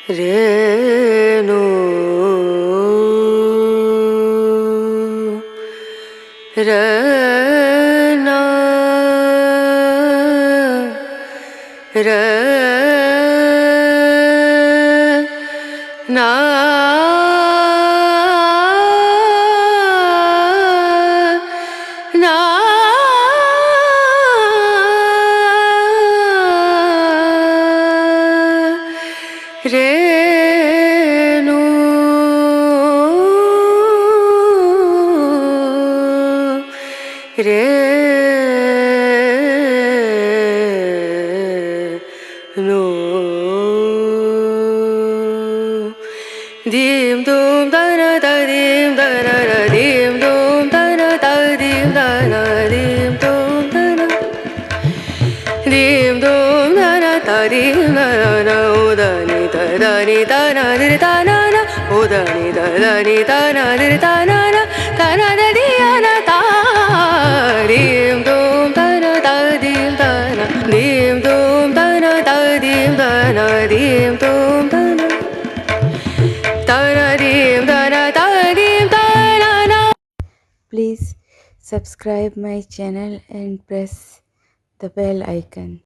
Renu Rana Rana Na Renu Renu Dim dum da na da dim da na na dim dum da na da dim da na dim dum da na dim dum da na da dim da na o da ni da na di da na na o da ni da na di da na na da di na da dim dum da na da dim da na dim dum da na da dim da na dim dum da na Please subscribe my channel and press the bell icon.